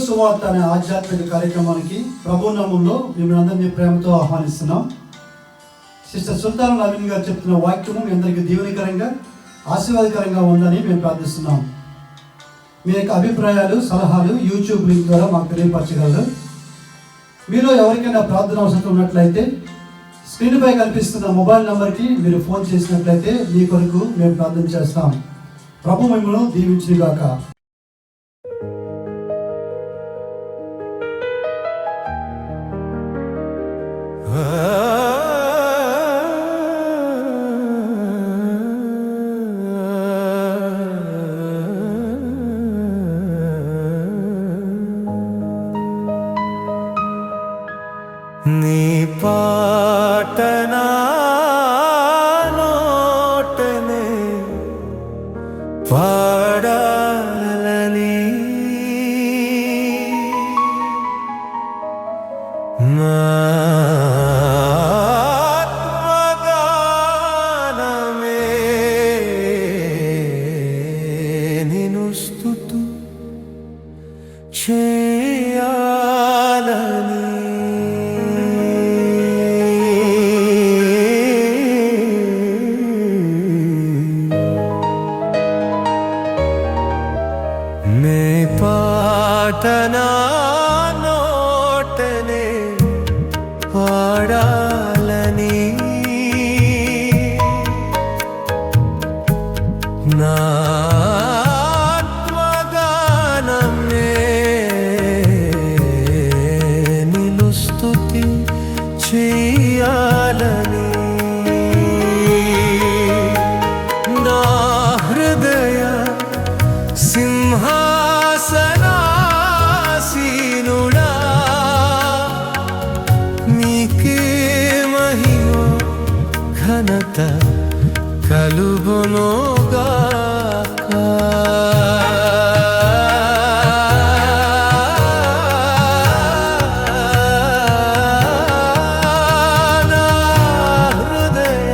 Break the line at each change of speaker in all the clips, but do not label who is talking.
సువార్త అనే ఆధ్యాత్మిక కార్యక్రమానికి ప్రభు నామంలో మిమ్మల్ని అందరినీ ప్రేమతో ఆహ్వానిస్తున్నాం. సిస్టర్ సుల్తాన్ నవీన్ గారు చెప్తున్న వాక్యము మీ అందరికీ దీవెనకరంగా ఆశీర్వాదకరంగా ఉందని మేము ప్రార్థిస్తున్నాం. మీ యొక్క అభిప్రాయాలు సలహాలు యూట్యూబ్ లింక్ ద్వారా మాకు తెలియపరచగలరు. మీలో ఎవరికైనా ప్రార్థన అవసరం ఉన్నట్లయితే స్క్రీన్పై కనిపిస్తున్న మొబైల్ నెంబర్కి మీరు ఫోన్ చేసినట్లయితే మీ కొరకు మేము ప్రార్థన చేస్తాం. ప్రభు మిమ్మల్ని దీవించుగాక.
నీ పాటనా నోటనే పాడాలని నా ఆత్మగానమే నిన్ను స్తుతి చేయాలని నే పాటనా నోటనే పాడాలని నా ఆత్మగానమే నిన్ను స్తుతి చేయాలని నా హృదయ సింహాసనాసీనుడా నీకే మహిమ ఘనత కలుగునుగాక. నా హృదయ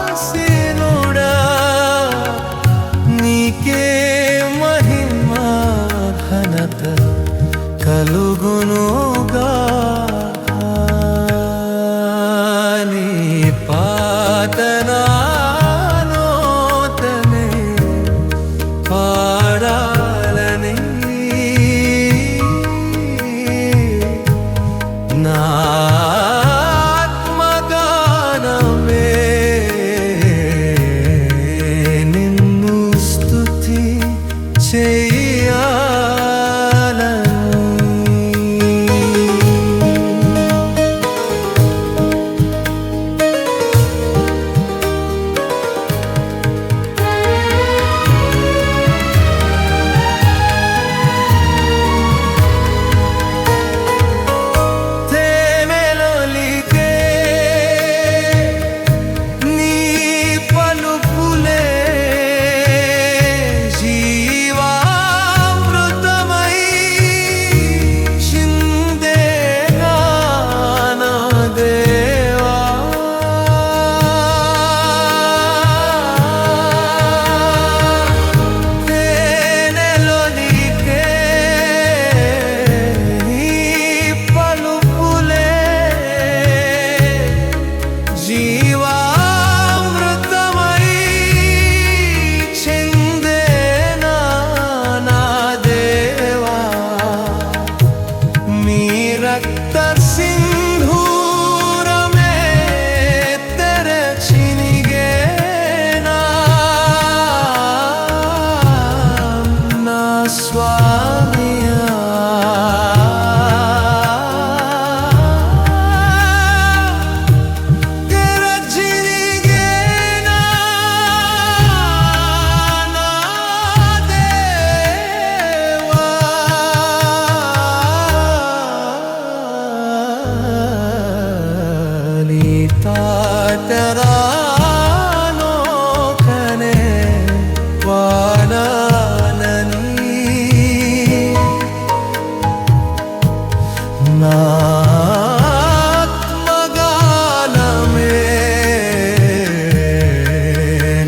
సింహాసనాసీనుడా నీకే మహిమ ఘనత కలుగునుగాక. నీ పాటనా నోటనే పాడాలని నా ఆత్మగానమే నిన్ను స్తుతి తేనెలొలికే నీ పలుకులే జీవామృతమై చిందేగా నా దేవా. తేనెలొలికే నీ పలుకులే జీవామృతమై చిందేనా నా దేవా. మీ రక్త సింధూరమే తెరచినిగేనా నా స్వామియా. తెరచినిగేనా నా దేవా. నీ తాటరా నోటనే పాడాలని నా ఆత్మగానమే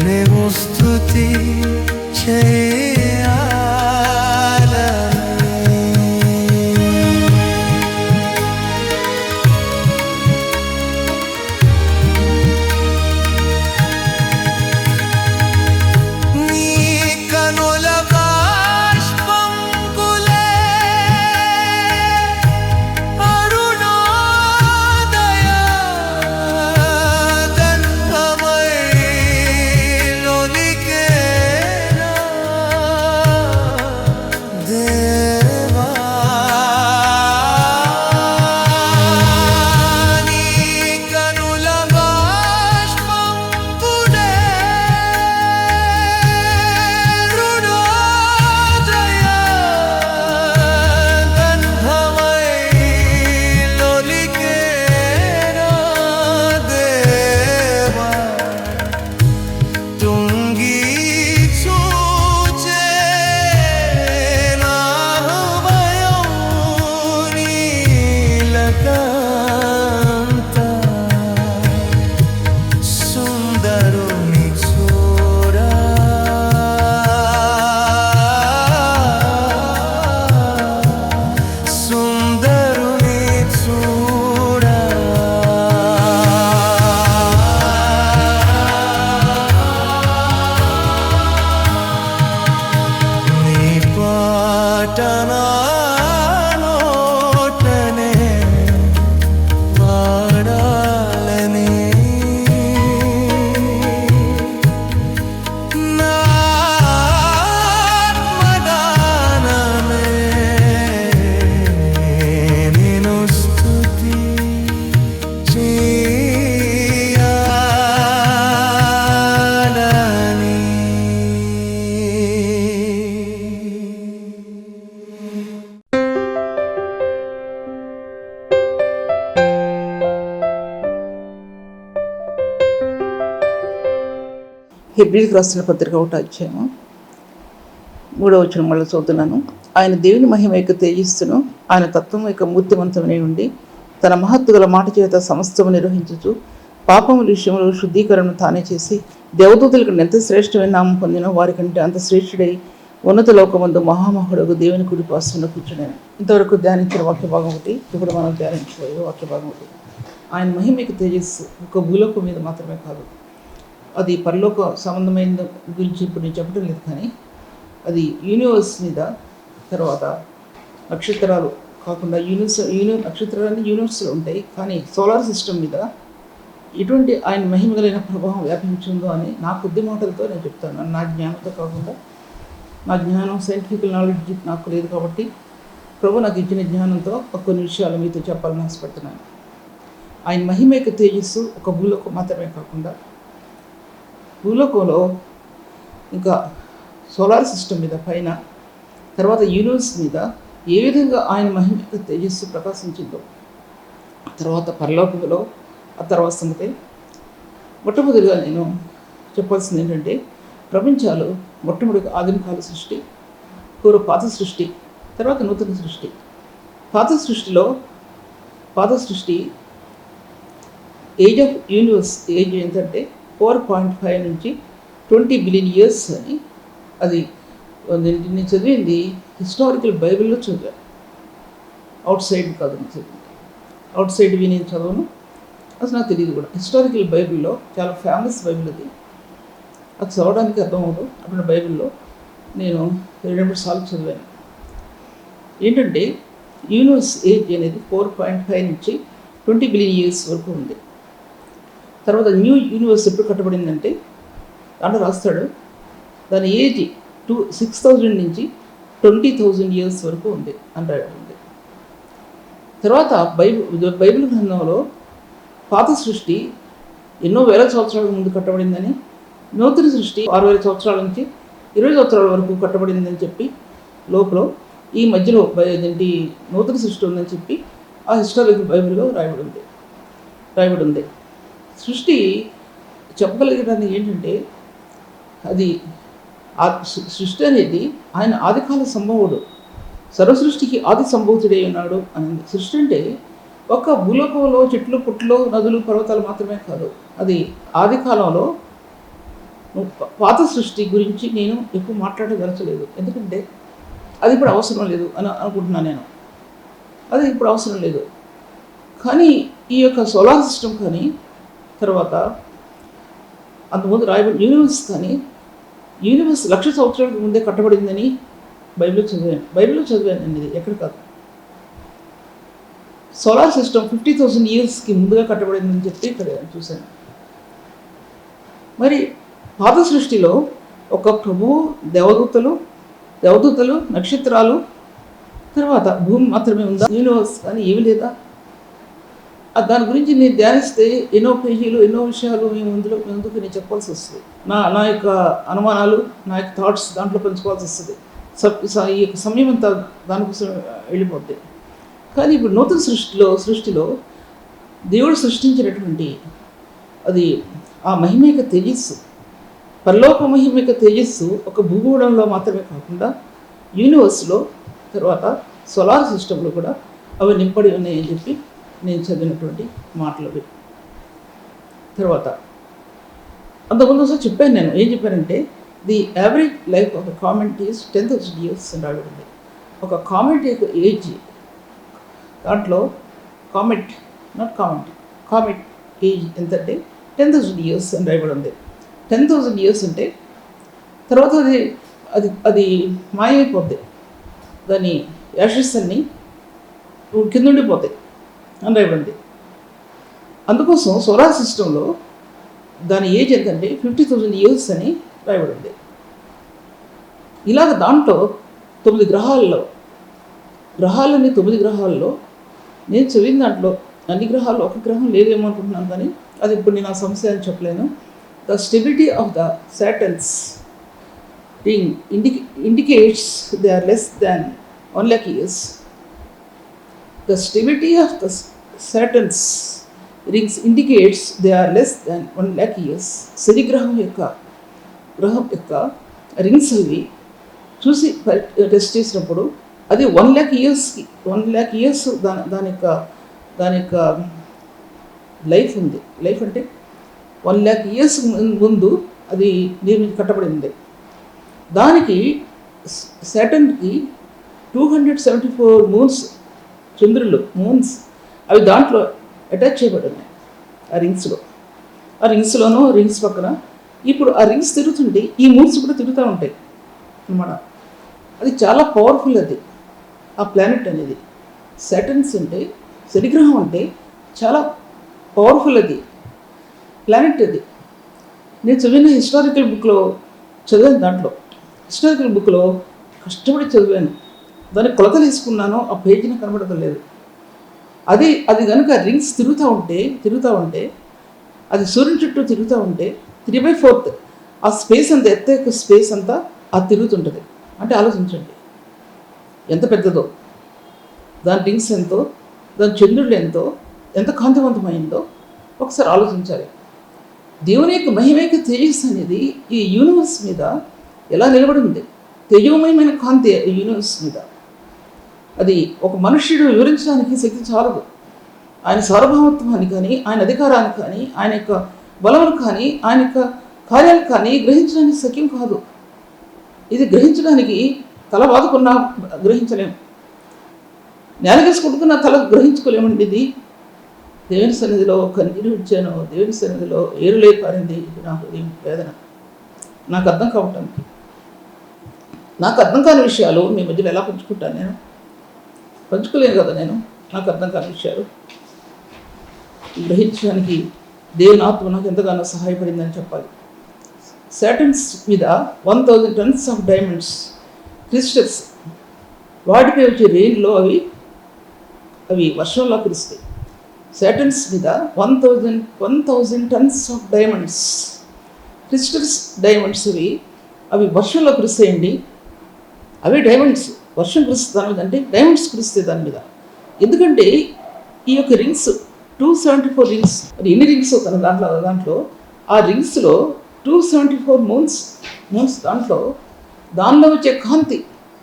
నిన్ను స్తుతి చేయాలని.
హెబ్రీలకు రాసిన పత్రిక 1వ అధ్యాయము 3వ వచనం మళ్ళీ చదువుతున్నాను. ఆయన దేవుని మహిమ యొక్క తేజస్సును, ఆయన తత్వం యొక్క మూర్తిమంతమై ఉండి తన మహత్తు గల మాట చేత సమస్తము నిర్వహించుచు పాపముల విషయంలో శుద్ధీకరణను తానే చేసి దేవదూతల కంటే ఎంత శ్రేష్టమైన నామం పొందినో వారి కంటే అంత శ్రేష్ఠుడై ఉన్నత లోకమందు మహామహుడుగు దేవుని కుడి పార్శ్వన కూర్చున్నాను. ఇంతవరకు ధ్యానించిన వాక్య భాగం ఒకటి, ఇప్పుడు మనం ధ్యానించబోయే వాక్య భాగం ఒకటి. ఆయన మహిమ యొక్క తేజస్సు ఒక భూలోకం మీద మాత్రమే కాదు, అది పరలోక సంబంధమైన గురించి ఇప్పుడు నేను చెప్పడం లేదు, కానీ అది యూనివర్స్ మీద, తర్వాత నక్షత్రాలు కాకుండా నక్షత్రాలన్నీ యూనివర్స్లో ఉంటాయి, కానీ సోలార్ సిస్టమ్ మీద ఎటువంటి ఆయన మహిమగలైన ప్రభావం వ్యాపించిందో అని నా కొద్ది మాటలతో నేను చెప్తాను. నా జ్ఞానంతో కాకుండా, నా జ్ఞానం సైంటిఫిక్ నాలెడ్జ్ నాకు లేదు కాబట్టి ప్రభు నాకు ఇచ్చిన జ్ఞానంతో కొన్ని విషయాలు మీతో చెప్పాలని ఆశపడుతున్నాను. ఆయన మహిమ యొక్క తేజస్సు ఒక భూలోకం మాత్రమే కాకుండా భూలోకంలో ఇంకా సోలార్ సిస్టమ్ మీద పైన, తర్వాత యూనివర్స్ మీద ఏ విధంగా ఆయన మహిమ యొక్క తేజస్సు ప్రకాశించిందో, తర్వాత పరలోకంలో ఆ తర్వాత సంగతి. మొట్టమొదటిగా నేను చెప్పాల్సింది ఏంటంటే, ప్రపంచాలు మొట్టమొదటి ఆదిమకాల సృష్టి, పూర్వ పాత సృష్టి, తర్వాత నూతన సృష్టి. పాత సృష్టి ఏజ్ ఆఫ్ యూనివర్స్ ఏజ్ ఏంటంటే 4.5 నుంచి 20 బిలియన్ ఇయర్స్ అని. అది నేను చదివింది హిస్టారికల్ బైబిల్లో చదివాను, అవుట్ సైడ్ కాదు నేను చదివింది. అవుట్ సైడ్ నేను చదవను, అసలు నాకు తెలియదు కూడా. హిస్టారికల్ బైబిల్లో చాలా ఫేమస్ బైబిల్ అది చదవడానికి అర్థమవుతుంది. అటువంటి బైబిల్లో నేను 2-3 సార్లు చదివాను. ఏంటంటే యూనివర్స్ ఏజ్ అనేది 4.5 నుంచి 20 బిలియన్ ఇయర్స్ వరకు ఉంది. తర్వాత న్యూ యూనివర్స్ ఎప్పుడు కట్టబడిందంటే దాంట్లో రాస్తాడు, దాని ఏజ్ 6,000 నుంచి 20,000 ఇయర్స్ వరకు ఉంది అని రాయబడింది. తర్వాత బైబిల్ గ్రంథంలో పాత సృష్టి ఎన్నో వేల సంవత్సరాల ముందు కట్టబడిందని, నూతన సృష్టి 6,000 సంవత్సరాల నుంచి 20 సంవత్సరాల వరకు కట్టబడిందని చెప్పి, లోపల ఈ మధ్యలో నూతన సృష్టి ఉందని చెప్పి ఆ హిస్టారికల్ బైబిల్లో రాయబడి ఉంది. సృష్టి చెప్పగలిగడానికి ఏంటంటే, అది సృష్టి అనేది ఆయన ఆదికాల సంభవుడు, సర్వసృష్టికి ఆది సంభూతుడై ఉన్నాడు అని. సృష్టి అంటే ఒక భూలోకంలో చెట్లు పుట్లు నదులు పర్వతాలు మాత్రమే కాదు, అది ఆది కాలంలో. పాత సృష్టి గురించి నేను ఎక్కువ మాట్లాడదలచలేదు, ఎందుకంటే అది ఇప్పుడు అవసరం లేదు అని అనుకుంటున్నాను నేను. అది ఇప్పుడు అవసరం లేదు. కానీ ఈ యొక్క సోలార్ సిస్టమ్ కానీ, తర్వాత అంతకుముందు రాయబడి యూనివర్స్ కానీ, యూనివర్స్ 1,00,000 సంవత్సరాలకు ముందే కట్టబడిందని బైబిల్లో చదివాను ఇది ఎక్కడ కాదు. సోలార్ సిస్టమ్ 50,000 ఇయర్స్కి ముందుగా కట్టబడిందని చెప్పి ఇక్కడ చూశాను. మరి పాత సృష్టిలో ఒక ప్రభువు, దేవదూతలు, నక్షత్రాలు, తర్వాత భూమి మాత్రమే ఉందా, యూనివర్స్ కానీ ఏమి లేదా? దాని గురించి నేను ధ్యానిస్తే ఎన్నో పేజీలు, ఎన్నో విషయాలు ముందుకు నేను చెప్పాల్సి వస్తుంది. నా యొక్క అనుమానాలు, నా యొక్క థాట్స్ దాంట్లో పంచుకోవాల్సి వస్తుంది. ఈ యొక్క సమయం అంతా దానికోసం వెళ్ళిపోద్ది. కానీ ఇప్పుడు నూతన సృష్టిలో దేవుడు సృష్టించినటువంటి అది ఆ మహిమ యొక్క తేజస్సు, పరలోక మహిమ యొక్క తేజస్సు ఒక భూగోళంలో మాత్రమే కాకుండా యూనివర్స్లో, తర్వాత సోలార్ సిస్టంలో కూడా అవి నింపడి ఉన్నాయని చెప్పి నేను చదివినటువంటి మాటలు. తర్వాత అంతకుముందు ఒకసారి చెప్పాను నేను, ఏం చెప్పానంటే the average life of a comment is 10,000 years అని రాబడింది. ఒక కామెంట్ యొక్క ఏజ్, దాంట్లో కామెంట్ ఏజ్ ఎంతంటే 10,000 ఇయర్స్ అని రాయబడి ఉంది. 10,000 ఇయర్స్ అంటే తర్వాత అది మాయమైపోద్ది, దాని యాషెస్ అన్నీ కింద ఉండిపోతాయి అని రాయబడింది. అందుకోసం సోలార్ సిస్టంలో దాని ఏజ్ ఎంతంటే 50,000 ఇయర్స్ అని రాయబడింది. ఇలాగ దాంట్లో 9 గ్రహాల్లో 9 గ్రహాల్లో నేను చదివిన దాంట్లో అన్ని గ్రహాల్లో ఒక గ్రహం లేదేమో అనుకుంటున్నాను, కానీ అది ఇప్పుడు నేను ఆ సమస్య అని చెప్పలేను. The stability of the Saturn's ring indicates they are less than 1 lakh years. The stability of the Saturn's rings indicates they are less than 1 lakh years. శనిగ్రహం యొక్క గ్రహం యొక్క రింగ్స్ ఇవి చూసి టెస్ట్ చేసినప్పుడు అది 1,00,000 ఇయర్స్కి 1,00,000 ఇయర్స్ దాని యొక్క లైఫ్ ఉంది. లైఫ్ అంటే 1,00,000 ఇయర్స్ ముందు అది కట్టబడి ఉంది. దానికి సాటర్న్కి 274 మూన్స్, చంద్రులు మూన్స్ అవి దాంట్లో అటాచ్ చేయబడి ఉన్నాయి ఆ రింగ్స్లోనూ రింగ్స్ పక్కన. ఇప్పుడు ఆ రింగ్స్ తిరుగుతుంటే ఈ మూన్స్ కూడా తిరుగుతూ ఉంటాయి అన్నమాట. అది చాలా పవర్ఫుల్. అది ఆ ప్లానెట్ అనేది సాటర్న్స్ అంటే శనిగ్రహం అంటే చాలా పవర్ఫుల్ అది ప్లానెట్. అది నేను చదివిన హిస్టారికల్ బుక్లో చదివాను. దాంట్లో హిస్టారికల్ బుక్లో కష్టపడి చదివాను. దాన్ని కొలతలు వేసుకున్నాను, ఆ పేజీని కనబడలేదు. అది కనుక రింగ్స్ తిరుగుతూ ఉంటే అది సూర్యుని చుట్టూ తిరుగుతూ ఉంటే 3/4 ఆ స్పేస్ అంతా ఎత్తు స్పేస్ అంతా అది తిరుగుతుంటుంది. అంటే ఆలోచించండి ఎంత పెద్దదో, దాని రింగ్స్ ఎంతో, దాని చంద్రుడు ఎంతో, ఎంత కాంతివంతమైందో ఒకసారి ఆలోచించాలి. దేవుని యొక్క మహిమైక తేజస్సు అనేది ఈ యూనివర్స్ మీద ఎలా నిలబడి ఉంది. తేజోమయమైన కాంతి యూనివర్స్ మీద. అది ఒక మనుష్యుడు వివరించడానికి శక్తి చాలదు. ఆయన సార్వభౌమత్వాన్ని కానీ, ఆయన అధికారాన్ని కానీ, ఆయన యొక్క బలములు కానీ, ఆయన యొక్క కార్యాలు కానీ గ్రహించడానికి శక్యం కాదు. ఇది గ్రహించడానికి తల బాదుకున్నా గ్రహించలేము, నేలగేసుకుంటున్నా తల గ్రహించుకోలేమండి. ఇది దేవుని సన్నిధిలో కన్నీరు విడిచాను, దేవుని సన్నిధిలో ఏరులే పారింది. ఇది నాకు వేదన, నాకు అర్థం కావటానికి. నాకు అర్థం కాని విషయాలు మీ మధ్యలో ఎలా పంచుకుంటాను? నేను పంచుకోలేను కదా. నాకు అర్థం కాని విషయాలు గ్రహించడానికి దేవుని ఆత్మ నాకు ఎంతగానో సహాయపడిందని చెప్పాలి. సాటర్న్స్ మీద 1,000 tons ఆఫ్ డైమండ్స్ క్రిస్టల్స్, వాటిపై వచ్చే రెయిన్లో అవి వర్షంలో కురుస్తాయి. సాటర్న్స్ మీద 1,000 tons of diamonds crystals, diamonds అవి వర్షంలో కురుస్తాయండి. అవి డైమండ్స్ వర్షం కురుస్తుంది దాని మీద, అంటే డైమండ్స్ కురుస్తాయి దాని మీద. ఎందుకంటే ఈ యొక్క రింగ్స్ 274 రింగ్స్, మరి ఎన్ని రింగ్స్ దాంట్లో ఆ రింగ్స్లో 274 మూన్స్ దానిలో వచ్చే కాంతి,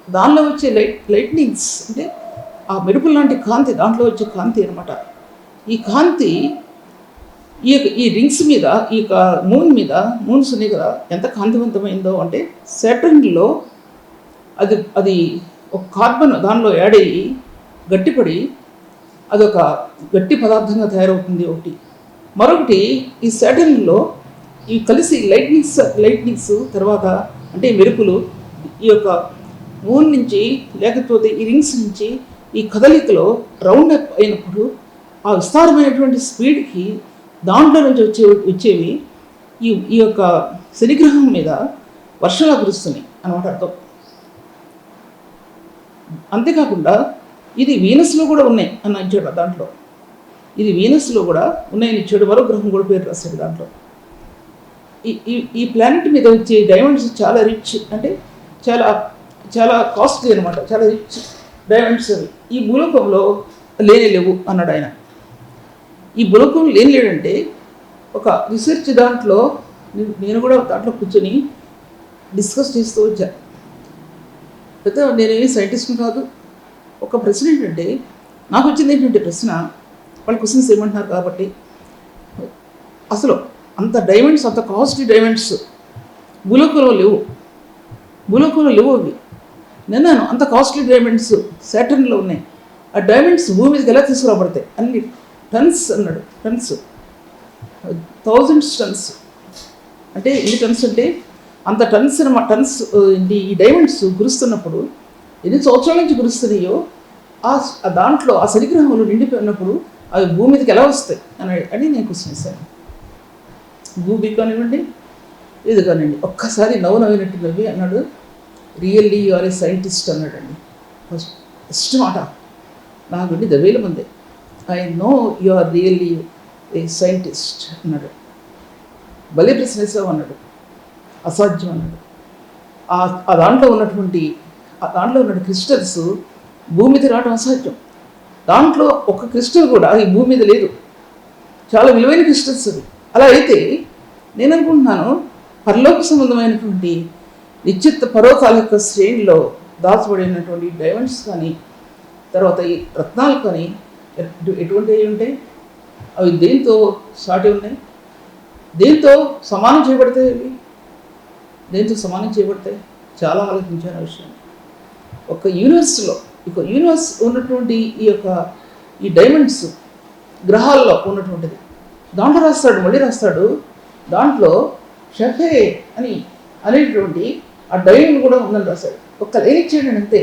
దానిలో వచ్చే లైట్నింగ్స్, అంటే ఆ మెరుపుల లాంటి కాంతి, దాంట్లో వచ్చే కాంతి అనమాట. ఈ కాంతి ఈ రింగ్స్ మీద, ఈ యొక్క మూన్స్ ఉన్నాయి కదా, ఎంత కాంతివంతమైందో అంటే సాటర్న్లో అది ఒక కార్బన్ దానిలో యాడ్ అయ్యి గట్టిపడి అదొక గట్టి పదార్థంగా తయారవుతుంది ఒకటి. మరొకటి ఈ సాటర్న్లో ఈ కలిసి లైట్నింగ్స్ తర్వాత అంటే మెరుపులు ఈ యొక్క మూన్ నుంచి లేకపోతే ఈ రింగ్స్ నుంచి ఈ కదలికలో రౌండ్ అప్ అయినప్పుడు ఆ విస్తారమైనటువంటి స్పీడ్కి దాంట్లో నుంచి వచ్చేవి ఈ యొక్క శనిగ్రహం మీద వర్షాలు కురుస్తున్నాయి అన్నమాట అర్థం. అంతేకాకుండా ఇది వీనస్లో కూడా ఉన్నాయి అని ఇచ్చాడు దాంట్లో. ఇది వీనస్లో కూడా ఉన్నాయని ఇచ్చాడు. మరో గ్రహం కూడా పేరు రాశాడు దాంట్లో. ఈ ప్లానెట్ మీద వచ్చే డైమండ్స్ చాలా రిచ్, అంటే చాలా చాలా కాస్ట్లీ అనమాట, చాలా రిచ్ డైమండ్స్. ఈ భూలోకంలో లేవు అన్నాడు ఆయన. ఈ భూలోకం లేడంటే ఒక రీసెర్చ్ దాంట్లో నేను కూడా దాంట్లో కూర్చొని డిస్కస్ చేస్తూ వచ్చాను. అయితే నేనేమి సైంటిస్ట్ని కాదు. ఒక ప్రశ్న ఏంటంటే, నాకు వచ్చింది ఏంటంటే ప్రశ్న, వాళ్ళు క్వశ్చన్స్ ఏమంటున్నారు కాబట్టి, అసలు అంత డైమండ్స్, అంత కాస్ట్లీ డైమండ్స్ భూలోకంలో లేవు అవి. నేను అంత కాస్ట్లీ డైమండ్స్ సాటర్న్లో ఉన్నాయి. ఆ డైమండ్స్ భూమి మీదకి ఎలా తీసుకురాబడతాయి? అన్ని టన్స్ అన్నాడు. Turns, 1000 tons. అంటే ఎన్ని టన్స్ అంటే అంత టన్స్ ఈ డైమండ్స్ కురుస్తున్నప్పుడు ఎన్ని సంవత్సరాల నుంచి కురుస్తున్నాయో దాంట్లో ఆ శనిగ్రహంలో నిండిపోయినప్పుడు అవి భూమి మీదకి ఎలా వస్తాయి అని నేను క్వశ్చన్ వేశాను. భూమి కానివ్వండి, ఇది కానివ్వండి. ఒక్కసారి నవ్వినట్టు నవ్వి అన్నాడు, really you are a scientist అన్నాడండి. ఫస్ట్ మాట నాకు అండి 10,000 మంది, I know you are really a scientist అన్నాడు. భలే ప్రశ్న వేసావు అన్నాడు. అసాధ్యం అన్నాడు. ఆ దాంట్లో ఉన్నటువంటి క్రిస్టల్స్ భూమి మీద రావడం అసాధ్యం. దాంట్లో ఒక క్రిస్టల్ కూడా ఈ భూమి మీద లేదు. చాలా విలువైన క్రిస్టల్స్ అవి. అలా అయితే నేను అనుకుంటున్నాను, పరలోక సంబంధమైనటువంటి నిశ్చిత పర్వతాల యొక్క శ్రేణిలో దాచబడినటువంటి డైమండ్స్ కానీ, తర్వాత ఈ రత్నాలు కానీ ఎటువంటివి ఉంటాయి? అవి దేంతో సాటి ఉన్నాయి? దేంతో సమానం చేయబడతాయి? అవి దేంతో సమానం చేయబడతాయి? చాలా ఆలోచించాను ఆ విషయం. ఒక యూనివర్స్ ఉన్నటువంటి ఈ డైమండ్స్ గ్రహాల్లో ఉన్నటువంటిది. దాంట్లో మళ్ళీ రాస్తాడు దాంట్లో షఫే అనేటువంటి ఆ డైమండ్ కూడా ఉందని రాశాడు. ఒక్క లైన్ ఇచ్చాడు అంతే,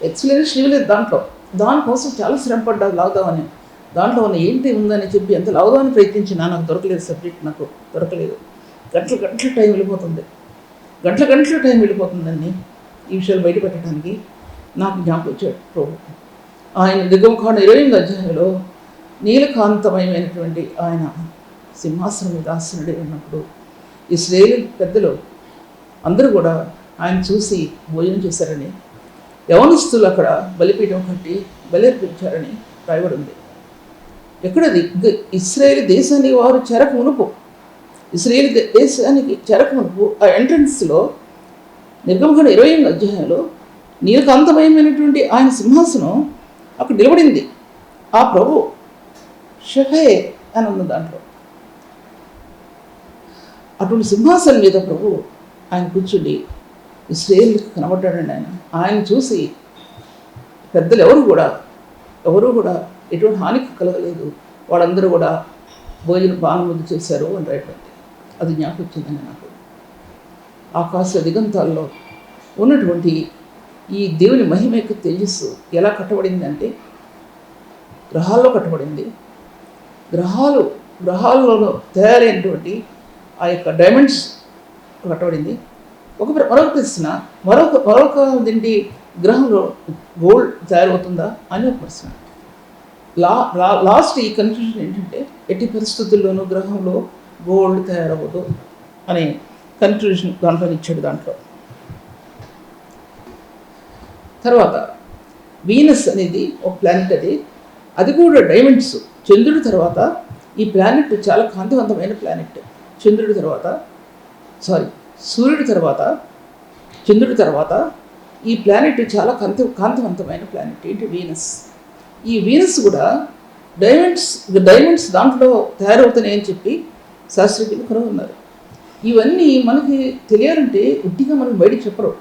ఎక్స్ప్లెనేషన్ ఇవ్వలేదు దాంట్లో. దానికోసం చాలా శ్రమ పడ్డాడు లాగుదామని. దాంట్లో ఉన్న ఏంటి ఉందని చెప్పి ఎంత లాగుదామని ప్రయత్నించినా నాకు దొరకలేదు, సబ్జెక్ట్ నాకు దొరకలేదు. గంటల టైం వెళ్ళిపోతుందండి ఈ విషయాలు బయట పెట్టడానికి. నాకు జ్ఞాపకం వచ్చాడు ప్రభు. ఆయన నిర్గమకాండ 20వ అధ్యాయంలో నీలకాంతమయమైనటువంటి ఆయన సింహాసనం మీద ఆసనుడై ఉన్నప్పుడు ఇశ్రాయేలు పెద్దలు అందరూ కూడా ఆయన చూసి భోజనం చేశారని, యవనస్తులు అక్కడ బలిపీఠం కట్టి బలి అర్పించారని రాయబడి ఉంది. ఎక్కడది? ఇశ్రాయేలు దేశానికి వారు దేశానికి చెరకమునుపు ఆ ఎంట్రన్స్లో నిర్గమకాండ 20వ అధ్యాయంలో నీలకాంతమయమైనటువంటి ఆయన సింహాసనం అక్కడ నిలబడింది. ఆ ప్రభు షఫే అని ఉంది దాంట్లో. అటువంటి సింహాసనం మీద ప్రభు ఆయన కూర్చుండి ఇశ్రాయేలుకి కనబడ్డాడండి. ఆయన చూసి పెద్దలు ఎవరు కూడా ఎటువంటి హానికి కలగలేదు, వాళ్ళందరూ కూడా పానముద్దు చేశారు అని రాయబడింది. అది జ్ఞాపకం వచ్చిందండి నాకు. ఆకాశ దిగంతాల్లో ఉన్నటువంటి ఈ దేవుని మహిమ యొక్క తేజస్సు ఎలా కట్టబడింది అంటే గ్రహాల్లో కట్టబడింది. గ్రహాల్లో తయారైనటువంటి ఆ యొక్క డైమండ్స్ కట్టబడింది. మరొక ప్రశ్న, మరొక దీంటి గ్రహంలో గోల్డ్ తయారవుతుందా అని ఒక ప్రశ్న. లాస్ట్ ఈ కన్ఫ్యూజన్ ఏంటంటే ఎట్టి పరిస్థితుల్లోనూ గ్రహంలో గోల్డ్ తయారవ్వదు అనే కన్క్లూజన్ దాంట్లో ఇచ్చాడు. దాంట్లో తర్వాత వీనస్ అనేది ఒక ప్లానెట్, అది కూడా డైమండ్స్. చంద్రుడి తర్వాత ఈ ప్లానెట్ చాలా కాంతివంతమైన ప్లానెట్. సూర్యుడి తర్వాత ఈ ప్లానెట్ చాలా కాంతివంతమైన ప్లానెట్ ఏంటి? వీనస్. ఈ వీనస్ కూడా డైమండ్స్ దాంట్లో తయారవుతున్నాయని చెప్పి శాస్త్రజ్ఞులు కనుగొన్నారు. ఇవన్నీ మనకి తెలియాలంటే ఉట్టిగా మనం బయటికి చెప్పరు.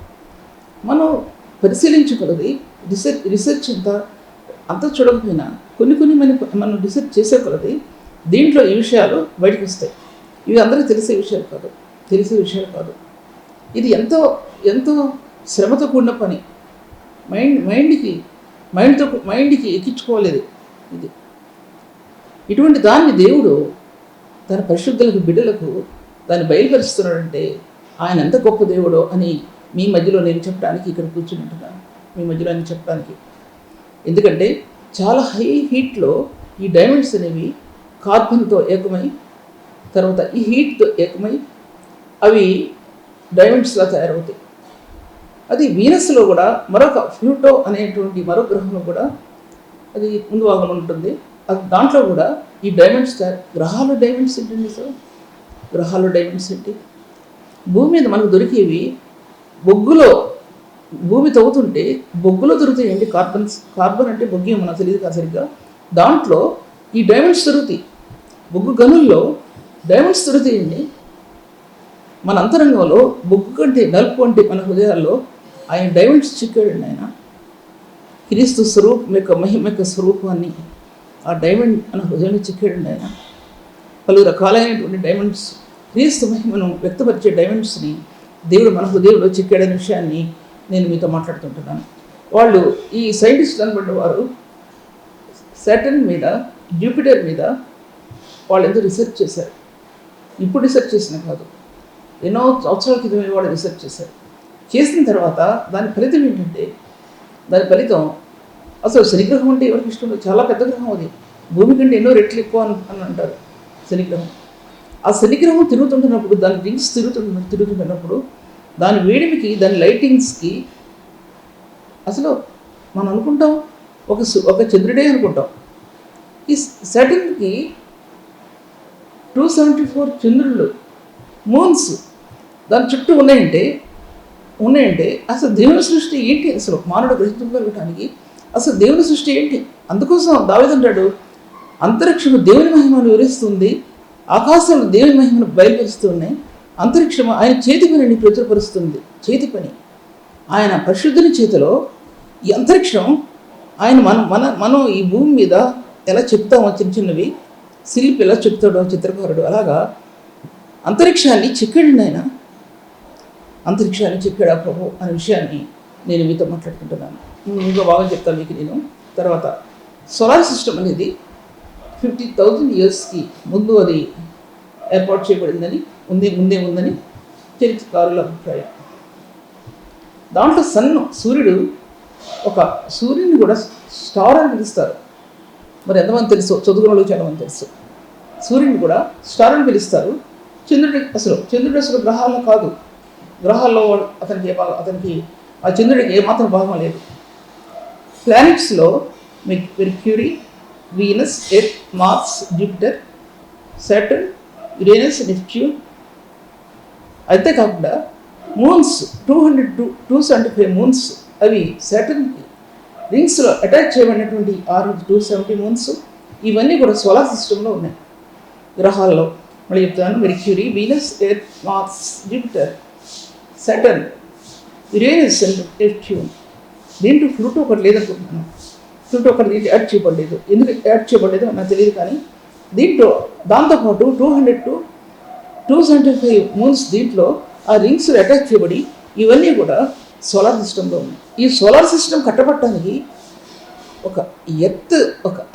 మనం పరిశీలించగలది రీసెర్చ్ అంతా చూడకపోయినా కొన్ని మనం రీసెర్చ్ చేసే కొలది దీంట్లో ఈ విషయాలు బయటకు వస్తాయి. ఇవి అందరికీ తెలిసే విషయాలు కాదు. ఇది ఎంతో శ్రమతో కూడిన పని. మైండ్కి ఎక్కించుకోలేదు ఇది. ఇటువంటి దాన్ని దేవుడు తన పరిశుద్ధులకు బిడ్డలకు దాన్ని బయలుపరుస్తున్నాడంటే ఆయన ఎంత గొప్ప దేవుడో అని మీ మధ్యలో నేను చెప్పడానికి ఇక్కడ కూర్చుని ఉంటున్నాను. ఎందుకంటే చాలా హై హీట్లో ఈ డైమండ్స్ అనేవి కార్బన్తో ఏకమై, తర్వాత ఈ హీట్తో ఏకమై అవి డైమండ్స్లా తయారవుతాయి. అది వీనస్లో కూడా మరొక ప్లూటో అనేటువంటి మరొక గ్రహంలో కూడా అది ముందు భాగంలో ఉంటుంది. అది దాంట్లో కూడా ఈ డైమండ్స్ గ్రహాలు డైమండ్స్ ఏంటండి? గ్రహాలు డైమండ్స్ ఏంటి? భూమి మీద మనకు దొరికేవి భూమి తవ్వుతుంటే బొగ్గులో దొరుకుతాయండి. కార్బన్ అంటే బొగ్గు మనకు తెలియదు కాదు సరిగ్గా. దాంట్లో ఈ డైమండ్స్ దొరుకుతాయి. బొగ్గు గనుల్లో డైమండ్స్ దొరుకుతాయండి. మన అంతరంగంలో బొగ్గు కంటే నలుపు అంటే మన హృదయాల్లో ఆయన డైమండ్స్ చిక్కాడండి. ఆయన క్రీస్తు స్వరూపం యొక్క మహిమ యొక్క స్వరూపాన్ని ఆ డైమండ్ మన హృదయంలో చిక్కాడండి. ఆయన పలు రకాలైనటువంటి డైమండ్స్, క్రీస్తు మహిమను వ్యక్తపరిచే డైమండ్స్ని దేవుడు మన హృదయంలో చిక్కాడనే విషయాన్ని నేను మీతో మాట్లాడుతుంటున్నాను. వాళ్ళు ఈ సైంటిస్టులు అనబడిన వారు సాటర్న్ మీద, జూపిటర్ మీద వాళ్ళు ఎంతో రీసెర్చ్ చేశారు. ఇప్పుడు రీసెర్చ్ చేసిన కాదు, ఎన్నో సంవత్సరాల క్రితమే వాళ్ళు రీసెర్చ్ చేశారు. చేసిన తర్వాత దాని ఫలితం ఏంటంటే, అసలు శనిగ్రహం అంటే ఎవరికి ఇష్టం లేదు. చాలా పెద్ద గ్రహం అది, భూమి కంటే ఎన్నో రెట్లు ఎక్కువ అని అంటారు శనిగ్రహం. ఆ శనిగ్రహం తిరుగుతుంటున్నప్పుడు, దాని రింగ్స్ తిరుగుతుంటున్నప్పుడు దాని వేడిమికి, దాని లైటింగ్స్కి అసలు మనం అనుకుంటాం ఒక చంద్రుడే అనుకుంటాం. ఈ సాటర్న్కి 274 చంద్రుళ్ళు, మూన్స్ దాని చుట్టూ ఉన్నాయంటే అసలు దేవుని సృష్టి ఏంటి, అసలు మానవుడు గ్రహించగలగటానికి అసలు దేవుని సృష్టి ఏంటి. అందుకోసం దావీదు అంటాడు, అంతరిక్షము దేవుని మహిమను వివరిస్తుంది, ఆకాశంలో దేవుని మహిమను బయలుపరుస్తున్నాయి, అంతరిక్షము ఆయన చేతి పనిని ప్రచురపరుస్తుంది. చేతి పని ఆయన పరిశుద్ధుని చేతిలో ఈ అంతరిక్షం ఆయన మనం ఈ భూమి మీద ఎలా చెప్తామో చిన్న చిన్నవి శిల్పి ఎలా చెప్తాడో చిత్రకారుడు అలాగా అంతరిక్షాన్ని చెక్కాడు ఆయన. అంతరిక్షాన్ని చెక్కాడా ప్రభు అనే విషయాన్ని నేను మీతో మాట్లాడుకుంటున్నాను. ఇంకా బాగా చెప్తాను మీకు నేను. తర్వాత సోలార్ సిస్టమ్ అనేది 50,000 yearsకి ముందు అది ఏర్పాటు చేయబడిందని ముందే ఉందని చరిత్రకారుల అభిప్రాయం. దాంట్లో సూర్యుని కూడా స్టార్ అని పిలుస్తారు. మరి ఎంతమంది తెలుసు, చదువుకున్న వాళ్ళు చాలామంది తెలుసు. సూర్యుని కూడా స్టార్ అని పిలుస్తారు. చంద్రుడు అసలు గ్రహాల్లో కాదు. గ్రహాల్లో అతనికి ఆ చంద్రుడికి ఏమాత్రం భాగం లేదు. ప్లానెట్స్లో Mercury, Venus, Earth, Mars, Jupiter, Saturn, Uranus, Neptune. అంతేకాకుండా మూన్స్ 275 మూన్స్ అవి సాటర్న్కి రింగ్స్లో అటాచ్ చేయబడినటువంటి 270 మూన్స్. ఇవన్నీ కూడా సోలార్ సిస్టంలో ఉన్నాయి. గ్రహాల్లో మళ్ళీ చెప్తాను, Mercury, Venus, Earth, Mars, Jupiter, Saturn, Uranus and Neptune. దీంట్లో ప్లూటో ఒకటి లేదనుకుంటున్నాను. ప్లూటో ఒకటి దీంట్లో యాడ్ చేయబడలేదు. ఎందుకు యాడ్ చేయబడలేదు నాకు తెలియదు. కానీ దాంతోపాటు 200 to 275 మూన్స్ దీంట్లో ఆ రింగ్స్ అటాచ్ చేయబడి ఇవన్నీ కూడా సోలార్ సిస్టంలో ఉన్నాయి. ఈ సోలార్ సిస్టమ్ కట్టబట్టడానికి ఒక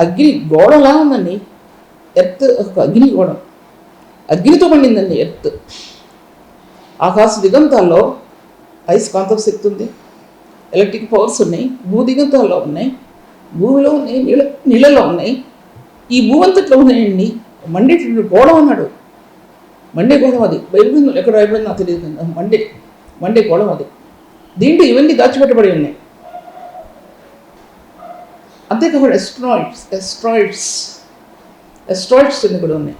అగ్ని గోడలా ఉందండి. ఒక అగ్ని గోడ, అగ్నితో పండిందండి ఎర్త్. ఆకాశ దిగంతాల్లో అయస్కాంత శక్తి ఉంది, ఎలక్ట్రిక్ పవర్స్ ఉన్నాయి, భూ దిగంతాల్లో ఉన్నాయి, భూమిలో ఉన్నాయి, నీళ్ళలో ఉన్నాయి. ఈ భూమంతట్లో ఉన్నాయండి. మండేటువంటి గోడ అన్నాడు. మండే గోళం అది. బైబిల్ ఎక్కడ రాయబడింది నాకు తెలియదు కదా. మండే గోళం అది. దీంట్లో ఇవన్నీ దాచిపెట్టబడి ఉన్నాయి. అంతేకాకుండా ఎస్ట్రాయిడ్స్ అన్ని కూడా ఉన్నాయి.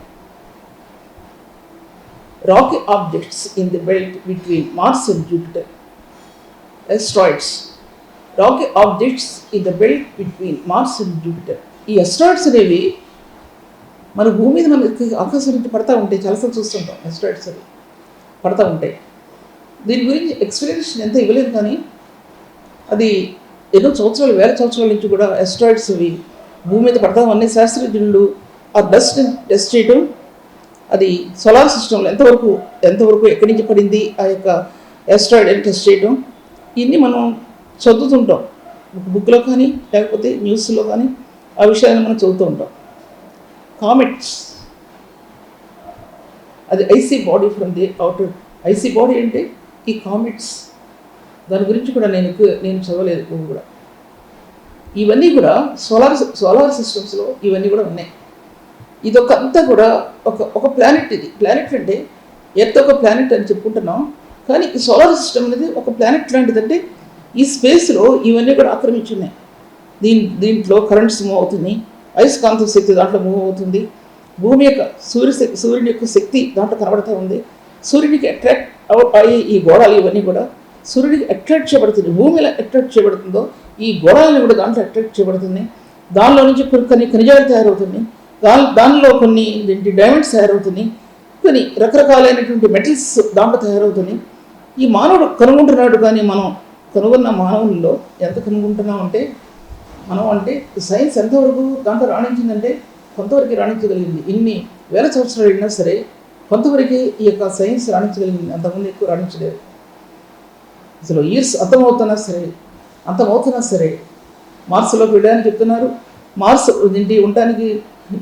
Rocky objects in the belt between Mars and Jupiter. Rocky objects in the belt between Mars and Jupiter. ఈ ఎస్ట్రాయిడ్స్ అనేవి మన భూమి మీద మనకి ఆకాశం నుంచి పడతా ఉంటాయి. చాలాసార్లు చూస్తుంటాం ఎస్ట్రాయిడ్స్ అవి పడతా ఉంటాయి. దీని గురించి ఎక్స్ప్లెనేషన్ ఎంత ఇవ్వలేదు, కానీ అది ఎన్నో సంవత్సరాలు, వేల సంవత్సరాల నుంచి కూడా ఎస్ట్రాయిడ్స్ అవి భూమి మీద పడతాం. అన్ని శాస్త్రజ్ఞులు ఆ డస్ట్ టెస్ట్ చేయడం, అది సోలార్ సిస్టంలో ఎంతవరకు ఎక్కడి నుంచి పడింది ఆ యొక్క ఎస్ట్రాయిడ్ అని టెస్ట్ చేయడం, ఇన్ని మనం చదువుతుంటాం. బుక్లో కానీ లేకపోతే న్యూస్లో కానీ ఆ విషయాన్ని మనం చదువుతూ ఉంటాం. కామెట్స్, అది icy body from the outer. Icy body అంటే ఈ కామెట్స్. దాని గురించి కూడా నేను చదవలేదు కూడా. ఇవన్నీ కూడా సోలార్ సిస్టమ్స్లో ఇవన్నీ కూడా ఉన్నాయి. ఇదొకంతా కూడా ఒక ప్లానెట్. ఇది ప్లానెట్ అంటే ఎర్త్ ఒక ప్లానెట్ అని చెప్పుకుంటున్నాం, కానీ ఈ సోలార్ సిస్టమ్ అనేది ఒక ప్లానెట్ లాంటిదంటే ఈ స్పేస్లో ఇవన్నీ కూడా ఆక్రమించి ఉన్నాయి. దీంట్లో కరెంట్స్ మూవ్ అవుతున్నాయి, అయస్కాంత శక్తి దాంట్లో మూవ్ అవుతుంది, భూమి యొక్క సూర్యుని యొక్క శక్తి దాంట్లో కనబడుతూ ఉంది. సూర్యునికి అట్రాక్ట్ అయ్యే ఈ గోళాలు ఇవన్నీ కూడా సూర్యుడికి అట్రాక్ట్ చేయబడుతుంది. భూమి ఎలా అట్రాక్ట్ చేయబడుతుందో ఈ గోళాలను కూడా దాంట్లో అట్రాక్ట్ చేయబడుతుంది. దానిలో నుంచి కొన్ని ఖనిజాలు తయారవుతుంది, దానిలో కొన్ని డైమండ్స్ తయారవుతున్నాయి, కొన్ని రకరకాలైనటువంటి మెటల్స్ దాంట్లో తయారవుతున్నాయి. ఈ మానవుడు కనుగొంటున్నాడు, కానీ మనం కనుగొన్న మానవుల్లో ఎంత కనుగొంటున్నామంటే అంటే సైన్స్ ఎంతవరకు దాంట్లో రాణించిందంటే కొంతవరకు రాణించగలిగింది. ఇన్ని వేల సంవత్సరాలు అయినా సరే కొంతవరకు ఈ యొక్క సైన్స్ రాణించగలిగింది, అంతకుముందు ఎక్కువ రాణించలేదు. అసలు ఇయర్స్ అంతమవుతున్నా సరే మార్స్లోకి వెళ్ళాలని చెప్తున్నారు. మార్స్ ఉండటానికి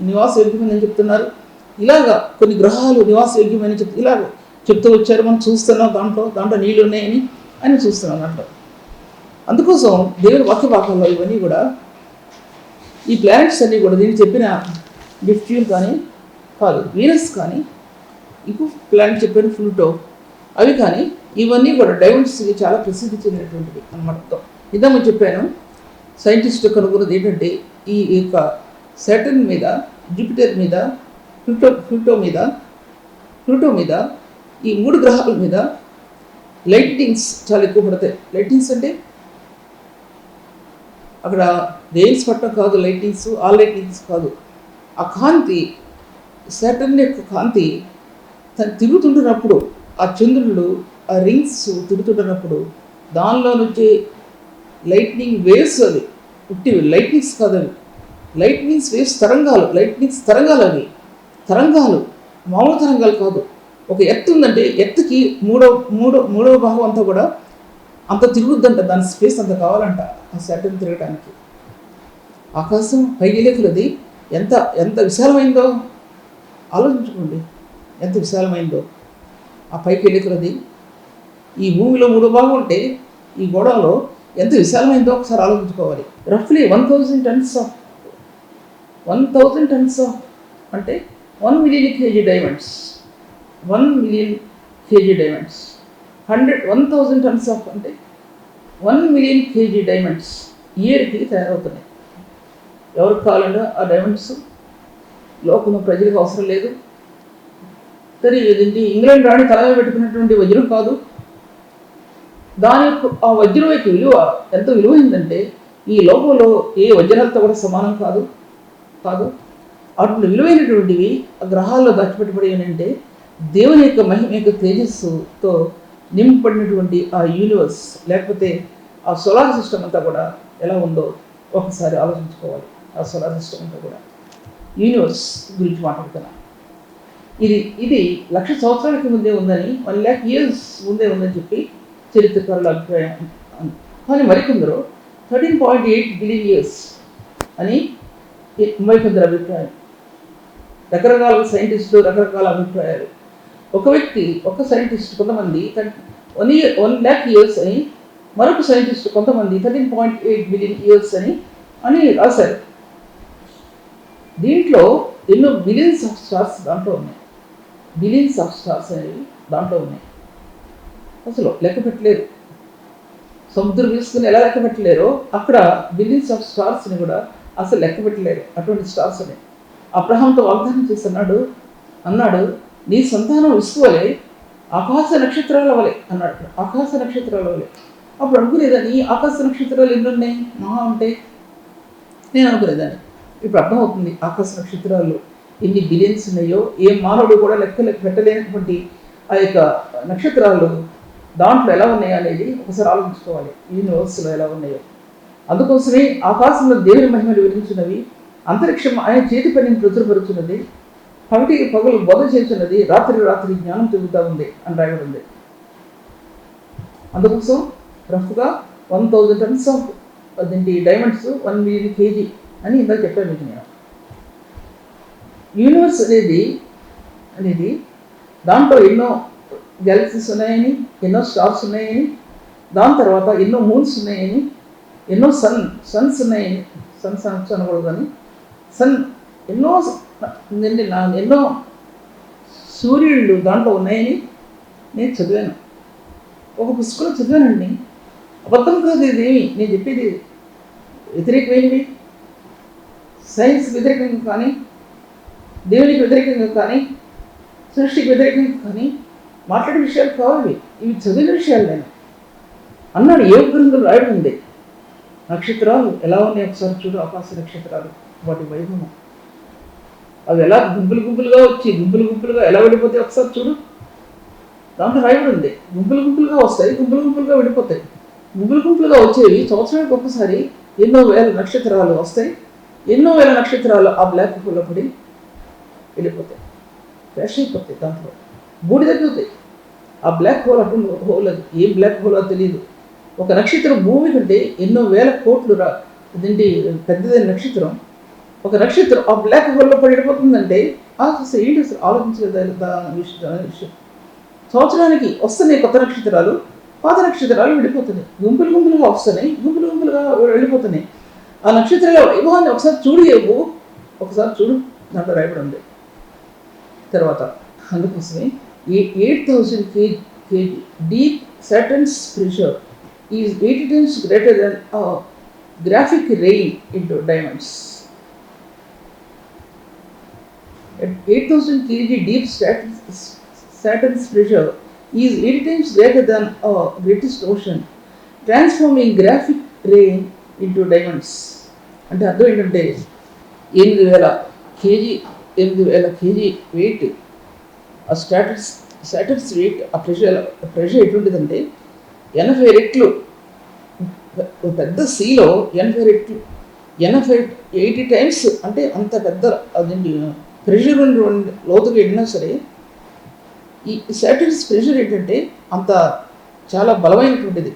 నివాస యోగ్యమని చెప్తున్నారు. ఇలాగా కొన్ని గ్రహాలు నివాస యోగ్యమని చెప్తూ వచ్చారు. మనం చూస్తున్నాం, దాంట్లో నీళ్ళు ఉన్నాయని అని చూస్తున్నాం. దాంట్లో అందుకోసం దేవుని వాక్య భాగాల్లో ఇవన్నీ కూడా ఈ ప్లానెట్స్ అన్నీ కూడా దీన్ని చెప్పిన నెప్ట్యూన్ కానీ కాదు, వీనస్ కానీ, ఇంకో ప్లానెట్ చెప్పిన ప్లూటో అవి కానీ ఇవన్నీ కూడా డైమండ్స్కి చాలా ప్రసిద్ధి చెందినటువంటివి అన్నమాట. ఇదమ్మా చెప్పాను. సైంటిస్టులు కనుగొన్నది ఏంటంటే ఈ యొక్క సాటర్న్ మీద, జూపిటర్ మీద, ప్లూటో మీద ఈ 3 గ్రహాల మీద లైటింగ్స్ చాలా ఎక్కువ పడతాయి. లైటింగ్స్ అంటే అక్కడ రేల్స్ పట్టడం కాదు, లైటింగ్స్ ఆ లైటింగ్స్ కాదు, ఆ కాంతి, సాటర్న్ యొక్క కాంతి తను తిరుగుతుంటున్నప్పుడు, ఆ చంద్రుడు ఆ రింగ్స్ తిరుగుతుంటున్నప్పుడు దానిలో నుంచి లైట్నింగ్ వేవ్స్, అవి పుట్టివి లైట్నింగ్స్ కాదు, అవి లైట్నింగ్స్ వేవ్స్, తరంగాలు అవి తరంగాలు, మామూలు తరంగాలు కాదు. ఒక ఎత్తు ఉందంటే ఎత్తుకి మూడో భాగం అంతా కూడా అంత తిరుగుద్దంట, దాని స్పేస్ అంత కావాలంట ఆ సాటర్న్ తిరగడానికి. ఆకాశం పైకి ఎంత ఎంత విశాలమైందో ఆలోచించుకోండి, ఎంత విశాలమైందో ఆ పైకి వెళ్ళేకులది. ఈ భూమిలో 3 భాగం ఉంటే ఈ గోడలో ఎంత విశాలమైందో ఒకసారి ఆలోచించుకోవాలి. రఫ్లీ 1000 tons ఆఫ్ అంటే 1 million kg diamonds, 1 million kg diamonds, 1000 tons of అంటే 1 million kg డైమండ్స్ ఇయర్కి తయారవుతున్నాయి. ఎవరికి కావాలంటే ఆ డైమండ్స్ లోకంలో ప్రజలకు అవసరం లేదు. సరే, ఇదేంటి ఇంగ్లాండ్ రాణి తల మీద పెట్టుకున్నటువంటి వజ్రం కాదు, దాని యొక్క ఆ వజ్రం యొక్క విలువ ఎంత విలువైందంటే ఈ లోకంలో ఏ వజ్రాలతో కూడా సమానం కాదు. అటువంటి విలువైనటువంటివి ఆ గ్రహాల్లో దాచిపెట్టబడి అంటే దేవుని యొక్క మహిమ యొక్క తేజస్సుతో నింపబడినటువంటి ఆ యూనివర్స్, లేకపోతే ఆ సోలార్ సిస్టమ్ అంతా కూడా ఎలా ఉందో ఒకసారి ఆలోచించుకోవాలి. ఆ సోలార్ సిస్టమ్ అంతా కూడా యూనివర్స్ గురించి మాట్లాడుతున్నాను. ఇది 1,00,000 సంవత్సరాలకి ముందే ఉందని, 1 lakh years ముందే ఉందని చెప్పి చరిత్రకారుల అభిప్రాయం. కానీ మరికొందరు 13.8 billion years అని మరికొందరు అభిప్రాయం. రకరకాల సైంటిస్టులు రకరకాల అభిప్రాయాలు. ఒక సైంటిస్ట్ కొంతమంది 1 lakh years అని, మరొక సైంటిస్ట్ కొంతమంది 13.8 billion years అని రాశారు. దీంట్లో ఎన్నో బిలియన్స్ ఆఫ్ స్టార్స్ దాంట్లో ఉన్నాయి. బిలియన్స్ ఆఫ్ స్టార్స్ అనేవి దాంట్లో ఉన్నాయి. అసలు లెక్క పెట్టలేరు. సముద్రం తీసుకుని ఎలా లెక్క పెట్టలేరో అక్కడ బిలియన్స్ ఆఫ్ స్టార్స్ని కూడా అసలు లెక్క పెట్టలేరు. అటువంటి స్టార్స్ ఉన్నాయి. అబ్రహాంతో వాగ్దానం చేస్తున్నాడు, అన్నాడు, నీ సంతానం విసువలే ఆకాశ నక్షత్రాల వలె అన్నాడు. ఆకాశ నక్షత్రాల వలె. అప్పుడు అనుకునేదాన్ని, ఆకాశ నక్షత్రాలు ఎన్ని ఉన్నాయి మహా ఉంటే నేను అనుకునేదాన్ని. ఇప్పుడు అర్థమవుతుంది ఆకాశ నక్షత్రాలు ఎన్ని బిలియన్స్ ఉన్నాయో, ఏ మానవుడు కూడా లెక్క పెట్టలేనటువంటి ఆ యొక్క నక్షత్రాలు దాంట్లో ఎలా ఉన్నాయో అనేది ఒకసారి ఆలోచించుకోవాలి. యూనివర్స్లో ఎలా ఉన్నాయో. అందుకోసమే ఆకాశంలో దేవుని మహిమలు వివరించినవి, అంతరిక్షం ఆయన చేతి పనిని ప్రచురపరుచున్నది, పగటికి పగలు బోధ చేస్తున్నది, రాత్రి జ్ఞానం తిరుగుతూ ఉంది అని రాయబడింది. అందుకోసం రఫ్గా 1000 tons of diamonds, 1 million kg అని ఇందాక చెప్పాను మీకు నేను. యూనివర్స్ అనేది దాంట్లో ఎన్నో గ్యాలక్సీస్ ఉన్నాయని, ఎన్నో స్టార్స్ ఉన్నాయని, దాని తర్వాత ఎన్నో మూన్స్ ఉన్నాయని, ఎన్నో సన్స్ ఉన్నాయని, సన్స్ అనకూడదు కానీ ఎన్నో సూర్యుళ్ళు దాంట్లో ఉన్నాయని నేను చదివాను. ఒక పుస్తకంలో చదివానండి. అబద్ధం కాదు ఇదేమి నేను చెప్పేది. వ్యతిరేకమైనవి, సైన్స్ వ్యతిరేకంగా కానీ, దేవునికి వ్యతిరేకంగా కానీ, సృష్టికి వ్యతిరేకంగా కానీ మాట్లాడే విషయాలు కావాలి. ఇవి చదివిన విషయాలు నేను అన్నాడు. ఏ గ్రంథంలో రాయడం ఉంది. నక్షత్రాలు ఎలా ఉన్నాయి ఒకసారి చూడు. ఆకాశ నక్షత్రాలు, వాటి వైభవం, అవి ఎలా గుంపులుగా వచ్చి గుంపులుగా ఎలా వెళ్ళిపోతాయి ఒకసారి చూడు. దాంట్లో రాయబడి ఉంది. గుంపులుగా వస్తాయి, గుంపులుగా వెళ్ళిపోతాయి. గుంపులుగా వచ్చేవి సంవత్సరానికి ఒకసారి ఎన్నో వేల నక్షత్రాలు వస్తాయి. ఎన్నో వేల నక్షత్రాలు ఆ బ్లాక్ హోల్లో పడి వెళ్ళిపోతాయి, ఫ్లాష్ అయిపోతాయి. దాంట్లో బూడి తగ్గుతాయి. ఆ బ్లాక్ హోల్ అటువంటి హోల్, అది ఏ బ్లాక్ హోల్ అది తెలియదు. ఒక నక్షత్రం భూమి కంటే ఎన్నో వేల కోట్లు ఇదేంటి పెద్దదైన నక్షత్రం. ఒక నక్షత్రం ఆ బ్లాక్ హోల్లో పడి వెళ్ళిపోతుందంటే ఏంటి అసలు ఆలోచించలేదు విషయం. సంవత్సరానికి వస్తున్నాయి కొత్త నక్షత్రాలు, పాత నక్షత్రాలు వెళ్ళిపోతున్నాయి. గుంపులుగా వస్తున్నాయి, గుంపులుగా వెళ్ళిపోతున్నాయి. ఆ నక్షత్రాల వైభవాన్ని ఒకసారి చూడు దాంట్లో రాయబడి ఉంది. తర్వాత అందుకోసమే 8,000 kg deep Saturn's pressure is 80 times greater than a graphic rain into diamonds. At 8,000 kg deep Saturn's pressure is 80 times greater than our greatest ocean, transforming graphic rain into diamonds. అంటే అర్థం ఏంటంటే 8,000 కేజీ 8,000 కేజీ వెయిట్ ఆ Saturn's wait ఆ pressure ఎటువంటిదంటే 80 రెట్లు పెద్ద సీలో 80 రెట్లు 80 times అంటే అంత పెద్ద అదేంటి ప్రెషర్ ఉండి లోతుగా వెళ్ళినా సరే ఈ సాటర్న్స్ ప్రెషర్ ఏంటంటే అంత చాలా బలమైనటువంటిది.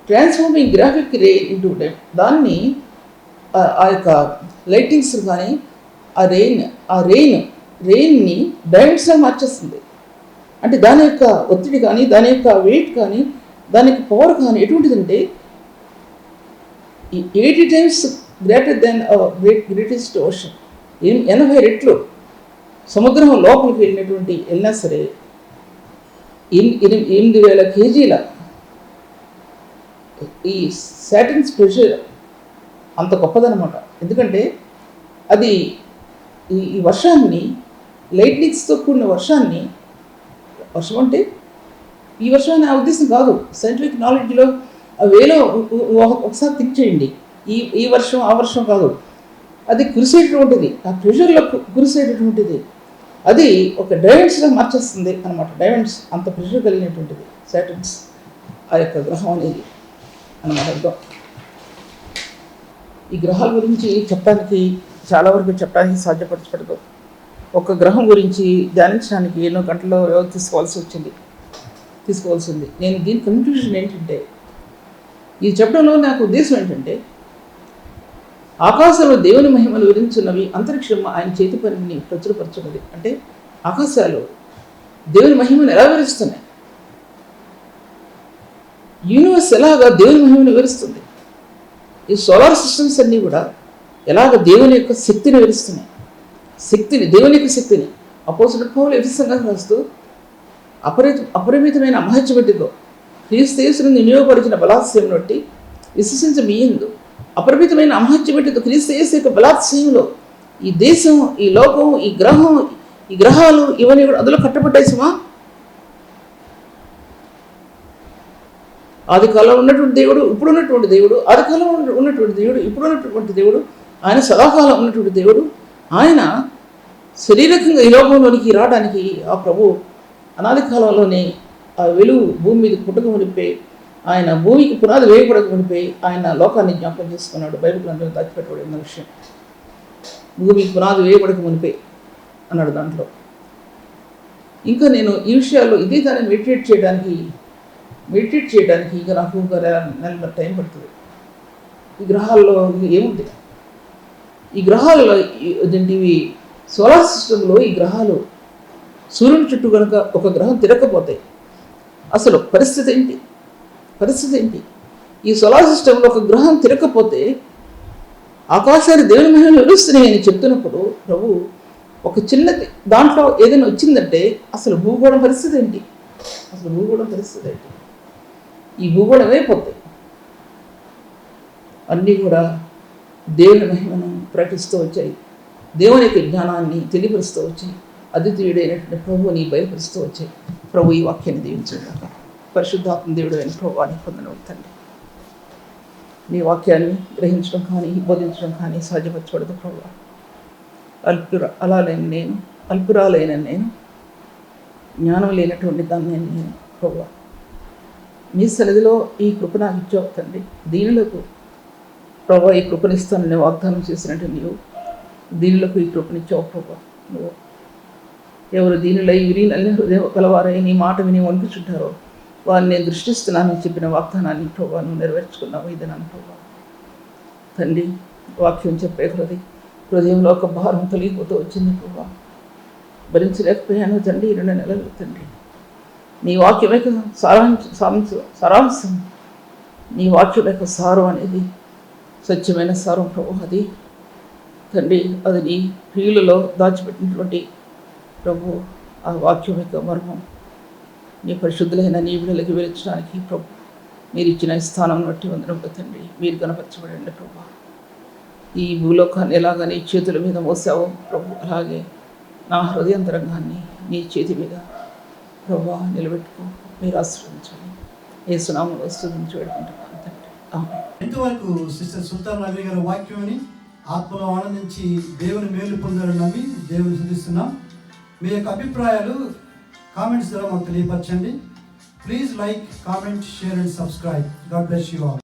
ట్రాన్స్ఫార్మింగ్ గ్రాఫిక్ రే ఇంటూ టైం దాన్ని ఆ యొక్క లైటింగ్స్ కానీ ఆ రెయిన్ని డైమండ్స్గా మార్చేస్తుంది. అంటే దాని యొక్క ఒత్తిడి కానీ దాని యొక్క వెయిట్ కానీ దాని యొక్క పవర్ కానీ ఎటువంటిదంటే 80 times greater than greatest ocean. 80 రెట్లు సముద్రం లోపలికి వెళ్ళినా సరే 8,000 కేజీల ఈ సాటర్న్స్ ప్రెషర్ అంత గొప్పదనమాట. ఎందుకంటే అది ఈ వర్షాన్ని లైట్నింగ్స్తో కూడిన వర్షం అంటే ఈ వర్షాన్ని ఆ ఉద్దేశం కాదు. సైంటిఫిక్ నాలెడ్జ్లో వేలో ఒకసారి థింక్ చేయండి. ఈ వర్షం ఆ వర్షం కాదు, అది కురిసేటటువంటిది, ఆ ప్రెషర్లో కురిసేటటువంటిది, అది ఒక డైమండ్స్గా మార్చేస్తుంది అనమాట. డైమండ్స్ అంత ప్రెషర్ కలిగినటువంటిది సాటర్న్స్ ఆ యొక్క గ్రహం అనేది అన్నమాట అర్థం. ఈ గ్రహాల గురించి చాలా వరకు చెప్పడానికి సాధ్యపరచబడదు. ఒక గ్రహం గురించి ధ్యానించడానికి ఎన్నో గంటల్లో తీసుకోవాల్సింది. నేను దీని కన్క్లూషన్ ఏంటంటే, ఈ చెప్పడంలో నాకు ఉద్దేశం ఏంటంటే, ఆకాశంలో దేవుని మహిమలు వివరించున్నవి, అంతరిక్షం ఆయన చేతి పనిని ప్రచురపరచున్నది. అంటే ఆకాశాలు దేవుని మహిమను ఎలా వివరిస్తున్నాయి, యూనివర్స్ ఎలాగా దేవుని మహిమను వివరిస్తుంది, ఈ సోలార్ సిస్టమ్స్ అన్నీ కూడా ఎలాగ దేవుని యొక్క శక్తిని వివరిస్తున్నాయి. దేవుని యొక్క శక్తిని అపోజిట్ పౌలు ఎఫెసీయులకు రాస్తూ అపరిమితమైన మహత్యబట్టితో క్రీస్తు యేసును వినియోగపరిచిన బలాత్సయం బట్టి విశ్వసించ మీయందు అపరిమితమైన అమహత్యబట్టితో క్రీస్తు యేసు యొక్క బలాత్సయంలో ఈ దేశం, ఈ లోకం, ఈ గ్రహాలు ఇవన్నీ కూడా అందులో కట్టబడ్డాయిమా. ఆది కాలంలో ఉన్నటువంటి దేవుడు, ఇప్పుడున్నటువంటి దేవుడు, ఆది కాలంలో ఉన్నటువంటి దేవుడు, ఇప్పుడున్నటువంటి దేవుడు, ఆయన సదాకాలం ఉన్నటువంటి దేవుడు, ఆయన శరీరకంగా ఈ లోకంలోనికి రావడానికి ఆ ప్రభు అనాది కాలంలోనే ఆ వెలుగు భూమి మీద పుట్టక మునిపే, ఆయన భూమికి పునాది వేయబడక మునిపే ఆయన లోకాన్ని జ్ఞాపకం చేసుకున్నాడు. బైబిల్ అందులో దాచిపెట్టబడిన విషయం, భూమికి పునాది వేయబడక మునిపే అన్నాడు దాంట్లో. ఇంకా నేను ఈ విషయాల్లో ఇదే దాన్ని మెడిటేట్ చేయడానికి ఇక నాకు ఒక నెల టైం పడుతుంది. ఈ గ్రహాల్లో ఏముంది, ఈ గ్రహాల్లో ఇవి సోలార్ సిస్టంలో ఈ గ్రహాలు సూర్యుని చుట్టూ కనుక ఒక గ్రహం తిరగకపోతే అసలు పరిస్థితి ఏంటి? ఈ సోలార్ సిస్టంలో ఒక గ్రహం తిరగకపోతే ఆకాశాన్ని దేవుని మహిమను వివరిస్తున్నాయి అని చెప్తున్నప్పుడు ప్రభు ఒక చిన్నది దాంట్లో ఏదైనా వచ్చిందంటే అసలు భూగోళం పరిస్థితి ఏంటి? ఈ భూగోళమే పోతాయి. అన్నీ కూడా దేవుని మహిమను ప్రకటిస్తూ వచ్చాయి, దేవుని యొక్క జ్ఞానాన్ని తెలియపరుస్తూ వచ్చాయి, అద్వితీయుడైనటువంటి ప్రభువుని బయలుపరుస్తూ వచ్చాయి. ప్రభు ఈ వాక్యాన్ని దీవించగాక. పరిశుద్ధాత్మ దేవుడు అయిన ప్రభువాన్ని పొందనవుతండి. నీ వాక్యాన్ని గ్రహించడం కానీ బోధించడం కానీ సాధ్యపరచబడదు ప్రభు. అల్పురాలైన నేను జ్ఞానం లేనటువంటి దాన్ని నేను ప్రభు మీ సన్నిధిలో ఈ కృప నాకు ఇచ్చావు తండ్రి. దీనులకు ప్రభు ఈ కృపనిస్తానని వాగ్దానం చేసినట్టు నీవు దీనులకు ఈ కృపనిచ్చావు ప్రభు. నువ్వు ఎవరు దీనిలో విరిగిన హృదయం గలవారై నీ మాట విని వణుకుచుంటారో వారిని నేను దృష్టిస్తున్నానని చెప్పిన వాగ్దానాన్ని ప్రభు నువ్వు నెరవేర్చుకున్నావు. ఇది నన్ను ప్రభు తండ్రి వాక్యం చెప్పే హృదయంలో ఒక భారం తొలగిపోతూ వచ్చింది ప్రభు. భరించలేకపోయాను తండ్రి 2 నెలలు తండ్రి. నీ వాక్యం యొక్క సారాంశం నీ వాక్యం యొక్క సారం అనేది సత్యమైన సారం ప్రభు. అది తండ్రి అది నీ ప్రియులలో దాచిపెట్టినటువంటి ప్రభు ఆ వాక్యం యొక్క మర్మం నీ పరిశుద్ధులైన నీ బిడ్డలకి వివరించడానికి ప్రభు మీరు ఇచ్చిన స్థానం బట్టి వందనములు తండ్రి. మీరు కనపరచబడండి ప్రభు. ఈ భూలోకాన్ని ఎలాగ నీ చేతుల మీద మోసావో ప్రభు అలాగే నా హృదయాంతరంగాన్ని నీ చేతి మీద ప్రభా నిలబెట్టుకో, మీరు ఆశ్రయించండి. యేసునామములో ఆశీర్వదించి వేడుకుంటున్నాను తండ్రి. ఆమేన్.
ఎంతవరకు సిస్టర్ సుల్తాన్ నవీన్ గారి వాక్యం విని ఆత్మలో ఆనందించి దేవుని మేలు పొందాలని నమ్మి దేవుని స్తుతిస్తున్నాం. మీ యొక్క అభిప్రాయాలు కామెంట్స్ ద్వారా మాకు తెలియపరచండి. Please like, comment, share and subscribe. God bless you all.